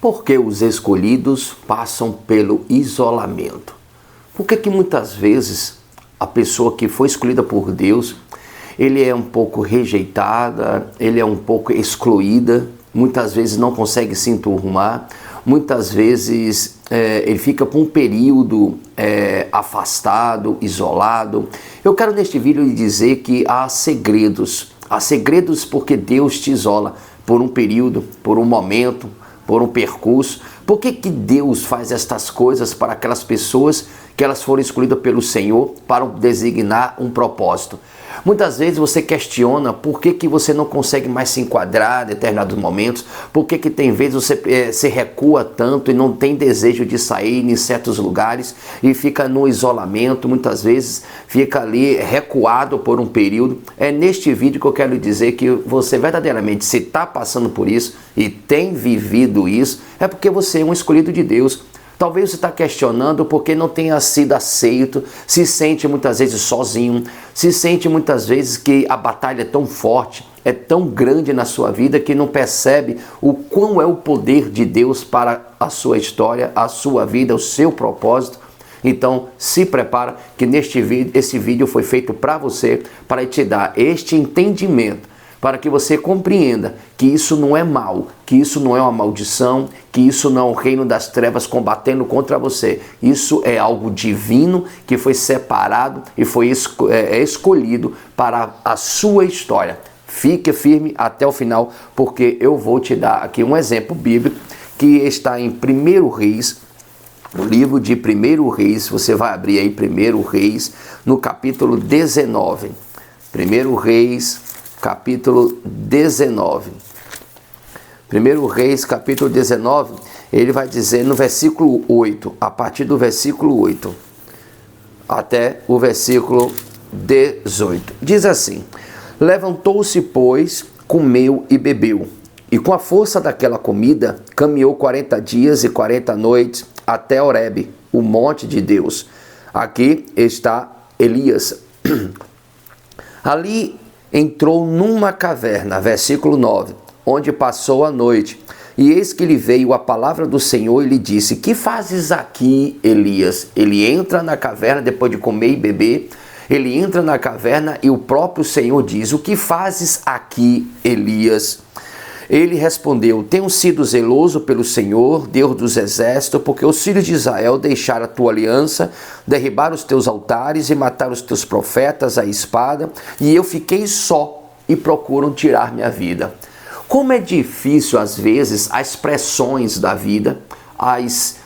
Por que os escolhidos passam pelo isolamento? Por que muitas vezes a pessoa que foi escolhida por Deus, ele é um pouco rejeitada, ele é um pouco excluída, muitas vezes não consegue se enturmar, muitas vezes ele fica por um período afastado, isolado. Eu quero neste vídeo lhe dizer que há segredos porque Deus te isola por um período, por um momento, por um percurso. Por que Deus faz estas coisas para aquelas pessoas que elas foram escolhidas pelo Senhor para designar um propósito? Muitas vezes você questiona por que você não consegue mais se enquadrar em determinados momentos, por que tem vezes você se recua tanto e não tem desejo de sair em certos lugares e fica no isolamento, muitas vezes fica ali recuado por um período. É neste vídeo que eu quero lhe dizer que você verdadeiramente, se está passando por isso e tem vivido isso, é porque você é um escolhido de Deus. Talvez você está questionando porque não tenha sido aceito, se sente muitas vezes sozinho, se sente muitas vezes que a batalha é tão forte, é tão grande na sua vida que não percebe o quão é o poder de Deus para a sua história, a sua vida, o seu propósito. Então se prepara que esse vídeo foi feito para você, para te dar este entendimento, para que você compreenda que isso não é mal, que isso não é uma maldição, que isso não é o reino das trevas combatendo contra você. Isso é algo divino que foi separado e foi escolhido para a sua história. Fique firme até o final, porque eu vou te dar aqui um exemplo bíblico que está em 1 Reis, no livro de 1 Reis. Você vai abrir aí 1 Reis, no capítulo 19. 1 Reis, capítulo 19. 1 Reis, capítulo 19, ele vai dizer no versículo 8, a partir do versículo 8 até o versículo 18. Diz assim: levantou-se, pois, comeu e bebeu, e com a força daquela comida caminhou 40 dias e 40 noites até Horebe, o monte de Deus. Aqui está Elias. Ali entrou numa caverna, versículo 9, onde passou a noite. E eis que lhe veio a palavra do Senhor e lhe disse: que fazes aqui, Elias? Ele entra na caverna depois de comer e beber. Ele entra na caverna e o próprio Senhor diz: o que fazes aqui, Elias? Ele respondeu: tenho sido zeloso pelo Senhor, Deus dos exércitos, porque os filhos de Israel deixaram a tua aliança, derribaram os teus altares e mataram os teus profetas à espada, e eu fiquei só e procuram tirar minha vida. Como é difícil às vezes as pressões da vida, as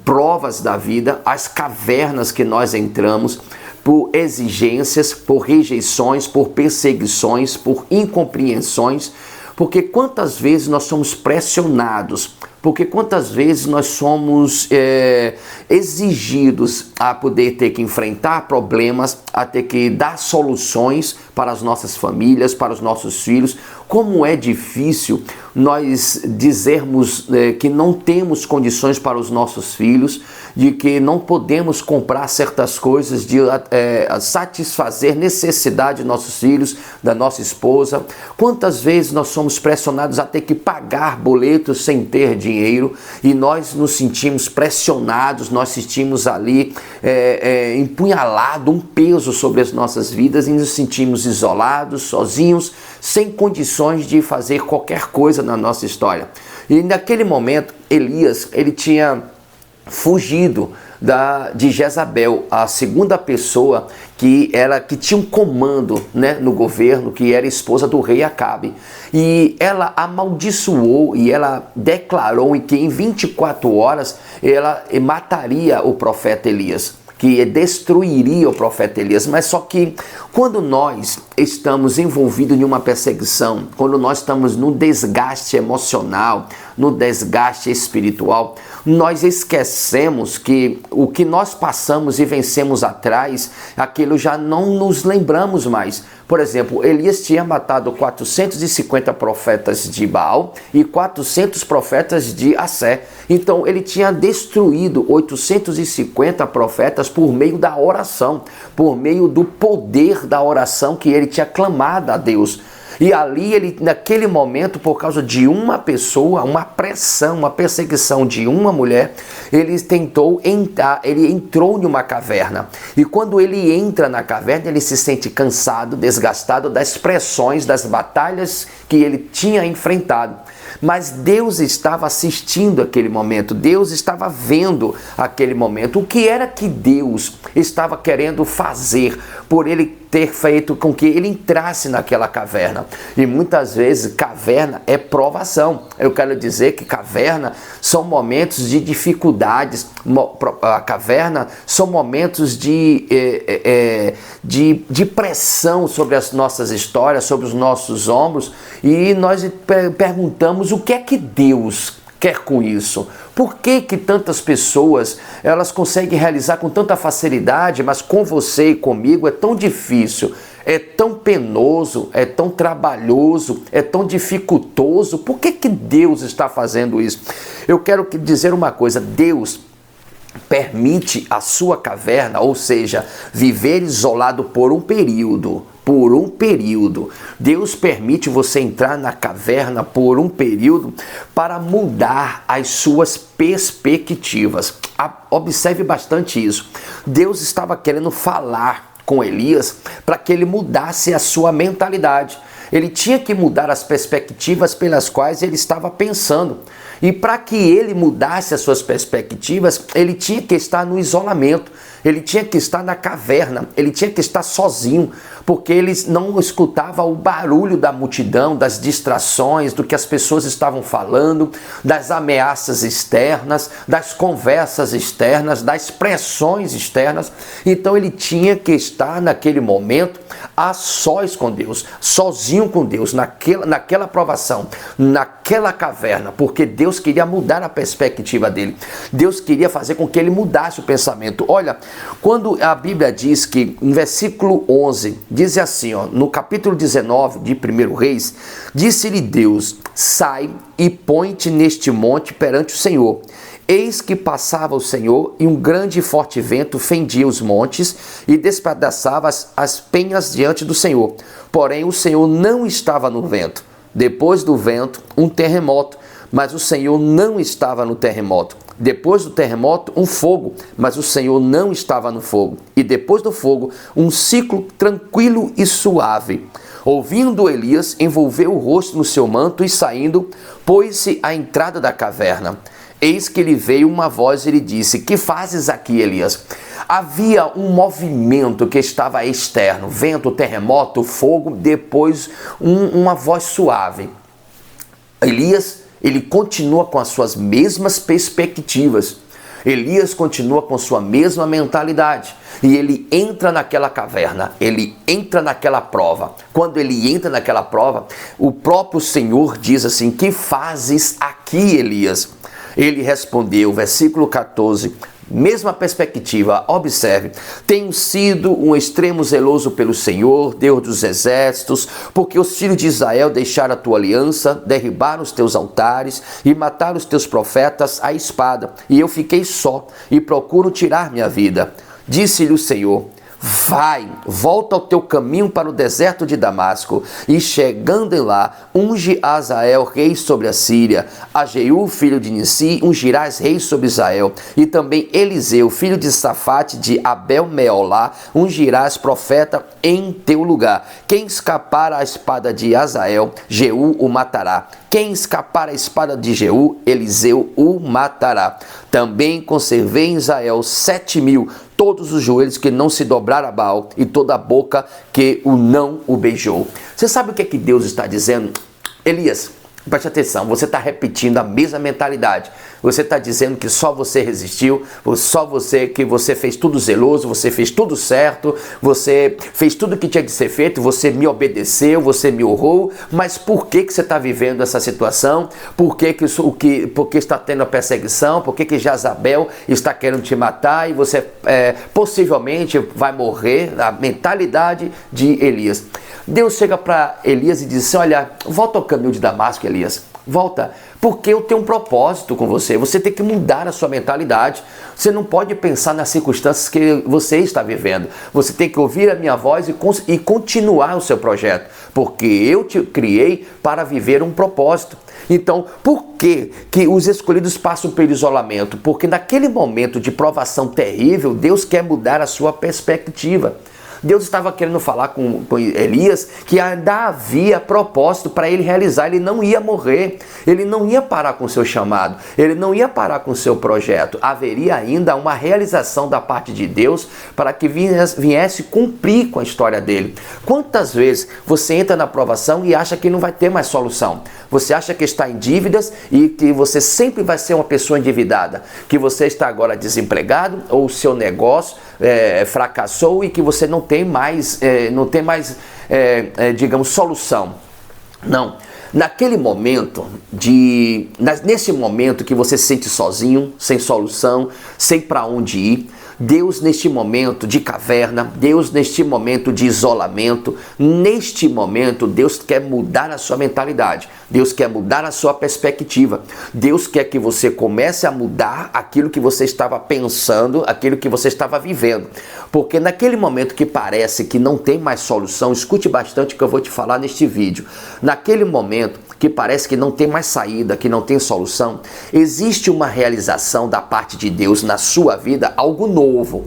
provas da vida, as cavernas que nós entramos, por exigências, por rejeições, por perseguições, por incompreensões. Porque quantas vezes nós somos pressionados, porque quantas vezes nós somos exigidos a poder ter que enfrentar problemas, a ter que dar soluções para as nossas famílias, para os nossos filhos. Como é difícil nós dizermos que não temos condições para os nossos filhos, de que não podemos comprar certas coisas, de satisfazer necessidade dos nossos filhos, da nossa esposa. Quantas vezes nós somos pressionados a ter que pagar boletos sem ter dinheiro e nós nos sentimos pressionados, nós sentimos ali empunhalado um peso sobre as nossas vidas e nos sentimos isolados, sozinhos, sem condições de fazer qualquer coisa na nossa história. E naquele momento, Elias, ele tinha fugido de Jezabel, a segunda pessoa que tinha um comando, né, no governo, que era esposa do rei Acabe. E ela amaldiçoou e ela declarou que em 24 horas ela mataria o profeta Elias, que destruiria o profeta Elias. Mas só que quando nós estamos envolvidos em uma perseguição, quando nós estamos no desgaste emocional, no desgaste espiritual, nós esquecemos que o que nós passamos e vencemos atrás, aquilo já não nos lembramos mais. Por exemplo, Elias tinha matado 450 profetas de Baal e 400 profetas de Assé. Então ele tinha destruído 850 profetas por meio da oração, por meio do poder da oração que ele tinha clamado a Deus. E ali ele, naquele momento, por causa de uma pessoa, uma pressão, uma perseguição de uma mulher, ele tentou entrar, ele entrou em uma caverna. E quando ele entra na caverna, ele se sente cansado, desgastado das pressões, das batalhas que ele tinha enfrentado. Mas Deus estava assistindo aquele momento, Deus estava vendo aquele momento. O que era que Deus estava querendo fazer por ele ter feito com que ele entrasse naquela caverna? E muitas vezes caverna é provação. Eu quero dizer que caverna são momentos de dificuldades, a caverna são momentos de pressão sobre as nossas histórias, sobre os nossos ombros, e nós perguntamos o que é que Deus quer com isso? Por que tantas pessoas elas conseguem realizar com tanta facilidade, mas com você e comigo é tão difícil, é tão penoso, é tão trabalhoso, é tão dificultoso? Por que Deus está fazendo isso? Eu quero dizer uma coisa: Deus permite a sua caverna, ou seja, viver isolado por um período. Deus permite você entrar na caverna por um período para mudar as suas perspectivas. Observe bastante isso. Deus estava querendo falar com Elias para que ele mudasse a sua mentalidade. Ele tinha que mudar as perspectivas pelas quais ele estava pensando. E para que ele mudasse as suas perspectivas, ele tinha que estar no isolamento, ele tinha que estar na caverna, ele tinha que estar sozinho, porque ele não escutava o barulho da multidão, das distrações, do que as pessoas estavam falando, das ameaças externas, das conversas externas, das pressões externas. Então ele tinha que estar naquele momento a sós com Deus, sozinho com Deus, naquela provação, naquela caverna, porque Deus queria mudar a perspectiva dele. Deus queria fazer com que ele mudasse o pensamento. Olha, quando a Bíblia diz que, em versículo 11, diz assim, no capítulo 19 de 1 Reis, disse-lhe Deus: sai e põe-te neste monte perante o Senhor. Eis que passava o Senhor, e um grande e forte vento fendia os montes e despedaçava as penhas diante do Senhor. Porém, o Senhor não estava no vento. Depois do vento, um terremoto, mas o Senhor não estava no terremoto. Depois do terremoto, um fogo, mas o Senhor não estava no fogo. E depois do fogo, um ciclo tranquilo e suave. Ouvindo Elias, envolveu o rosto no seu manto e saindo, pôs-se à entrada da caverna. Eis que lhe veio uma voz e lhe disse: que fazes aqui, Elias? Havia um movimento que estava externo, vento, terremoto, fogo, depois uma voz suave. Elias, ele continua com as suas mesmas perspectivas. Elias continua com sua mesma mentalidade. E ele entra naquela caverna, ele entra naquela prova. Quando ele entra naquela prova, o próprio Senhor diz assim: que fazes aqui, Elias? Ele respondeu, versículo 14, mesma perspectiva, observe: tenho sido um extremo zeloso pelo Senhor, Deus dos exércitos, porque os filhos de Israel deixaram a tua aliança, derribaram os teus altares e mataram os teus profetas à espada, e eu fiquei só e procuro tirar minha vida. Disse-lhe o Senhor: vai, volta ao teu caminho para o deserto de Damasco, e chegando lá, unge a Azael rei sobre a Síria, a Jeú filho de Nissi ungirás rei sobre Israel, e também Eliseu filho de Safate de Abel-Meolá ungirás profeta em teu lugar. Quem escapar à espada de Azael, Jeú o matará. Quem escapar à espada de Jeú, Eliseu o matará. Também conservei em Israel 7.000, todos os joelhos que não se dobraram a Baal e toda a boca que não o beijou. Você sabe o que é que Deus está dizendo? Elias, preste atenção, você está repetindo a mesma mentalidade. Você está dizendo que só você resistiu, que você fez tudo zeloso, você fez tudo certo, você fez tudo o que tinha de ser feito, você me obedeceu, você me honrou. Mas por que você está vivendo essa situação? Por que está tendo a perseguição? Por que Jezabel está querendo te matar e você possivelmente vai morrer? A mentalidade de Elias. Deus chega para Elias e diz assim: olha, volta ao caminho de Damasco, Elias. Volta, Porque eu tenho um propósito com você. Você tem que mudar a sua mentalidade. Você não pode pensar nas circunstâncias que você está vivendo. Você tem que ouvir a minha voz e continuar o seu projeto. Porque eu te criei para viver um propósito. Então, por que os escolhidos passam pelo isolamento? Porque naquele momento de provação terrível, Deus quer mudar a sua perspectiva. Deus estava querendo falar com Elias que ainda havia propósito para ele realizar. Ele não ia morrer, ele não ia parar com o seu chamado, ele não ia parar com o seu projeto. Haveria ainda uma realização da parte de Deus para que viesse cumprir com a história dele. Quantas vezes você entra na provação e acha que não vai ter mais solução? Você acha que está em dívidas e que você sempre vai ser uma pessoa endividada, que você está agora desempregado ou o seu negócio fracassou e que você não tem mais, digamos, solução. Não. Naquele momento, nesse momento que você se sente sozinho, sem solução, sem para onde ir, Deus neste momento de caverna, Deus neste momento de isolamento, neste momento Deus quer mudar a sua mentalidade, Deus quer mudar a sua perspectiva, Deus quer que você comece a mudar aquilo que você estava pensando, aquilo que você estava vivendo, porque naquele momento que parece que não tem mais solução, escute bastante o que eu vou te falar neste vídeo, naquele momento que parece que não tem mais saída, que não tem solução, existe uma realização da parte de Deus na sua vida, algo novo,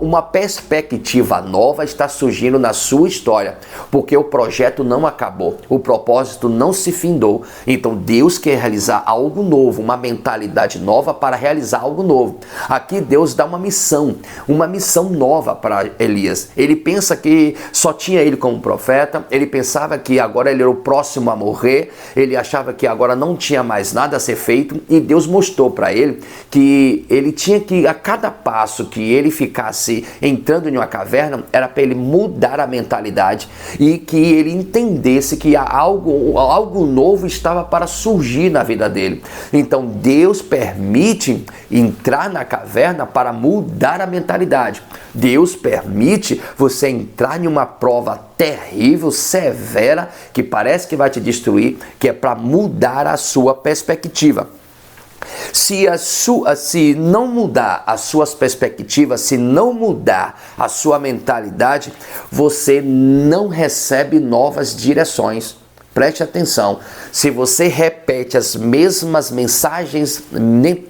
uma perspectiva nova está surgindo na sua história, porque o projeto não acabou, o propósito não se findou, então Deus quer realizar algo novo, uma mentalidade nova para realizar algo novo. Aqui Deus dá uma missão nova para Elias. Ele pensa que só tinha ele como profeta, ele pensava que agora ele era o próximo a morrer, ele achava que agora não tinha mais nada a ser feito e Deus mostrou para ele que ele tinha que, a cada passo que ele ficasse entrando em uma caverna, era para ele mudar a mentalidade e que ele entendesse que algo novo estava para surgir na vida dele. Então Deus permite entrar na caverna para mudar a mentalidade. Deus permite você entrar em uma prova terrível, severa, que parece que vai te destruir, que é para mudar a sua perspectiva. Se não mudar as suas perspectivas, se não mudar a sua mentalidade, você não recebe novas direções. Preste atenção, se você repete as mesmas mensagens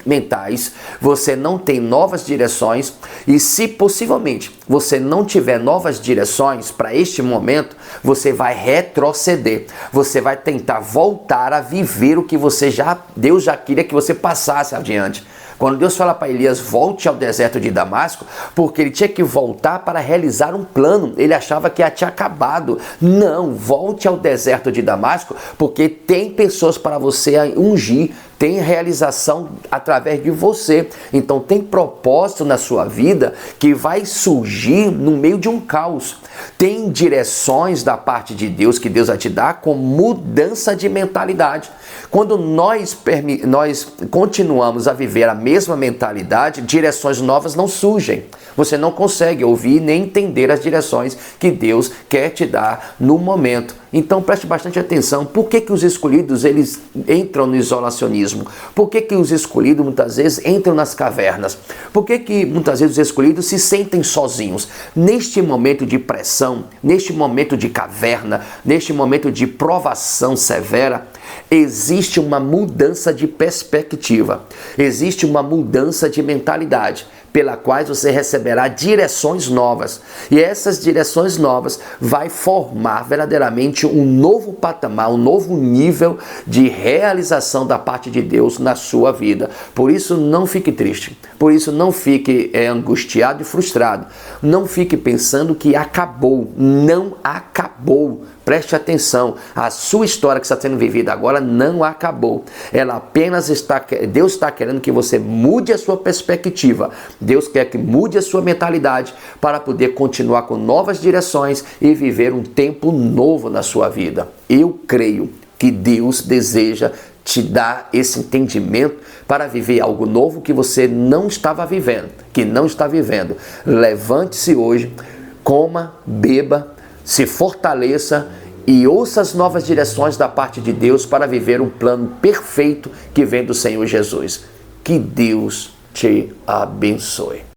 mentais, você não tem novas direções e se possivelmente você não tiver novas direções para este momento, você vai retroceder, você vai tentar voltar a viver o que Deus já queria que você passasse adiante. Quando Deus fala para Elias, volte ao deserto de Damasco, porque ele tinha que voltar para realizar um plano. Ele achava que já tinha acabado. Não, volte ao deserto de Damasco, porque tem pessoas para você ungir, tem realização através de você. Então tem propósito na sua vida que vai surgir no meio de um caos. Tem direções da parte de Deus que Deus vai te dar com mudança de mentalidade. Quando nós continuamos a viver a mesma mentalidade, direções novas não surgem. Você não consegue ouvir nem entender as direções que Deus quer te dar no momento. Então preste bastante atenção. Por que os escolhidos eles entram no isolacionismo? Por que os escolhidos muitas vezes entram nas cavernas? Por que muitas vezes os escolhidos se sentem sozinhos? Neste momento de pressão, neste momento de caverna, neste momento de provação severa, existe uma mudança de perspectiva, existe uma mudança de mentalidade, pela qual você receberá direções novas. E essas direções novas vai formar verdadeiramente um novo patamar, um novo nível de realização da parte de Deus na sua vida. Por isso não fique triste, por isso não fique angustiado e frustrado, não fique pensando que acabou, não acabou. Preste atenção, a sua história que está sendo vivida agora não acabou. Ela apenas Deus está querendo que você mude a sua perspectiva. Deus quer que mude a sua mentalidade para poder continuar com novas direções e viver um tempo novo na sua vida. Eu creio que Deus deseja te dar esse entendimento para viver algo novo que você não estava vivendo, que não está vivendo. Levante-se hoje, coma, beba, se fortaleça e ouça as novas direções da parte de Deus para viver um plano perfeito que vem do Senhor Jesus. Que Deus te abençoe.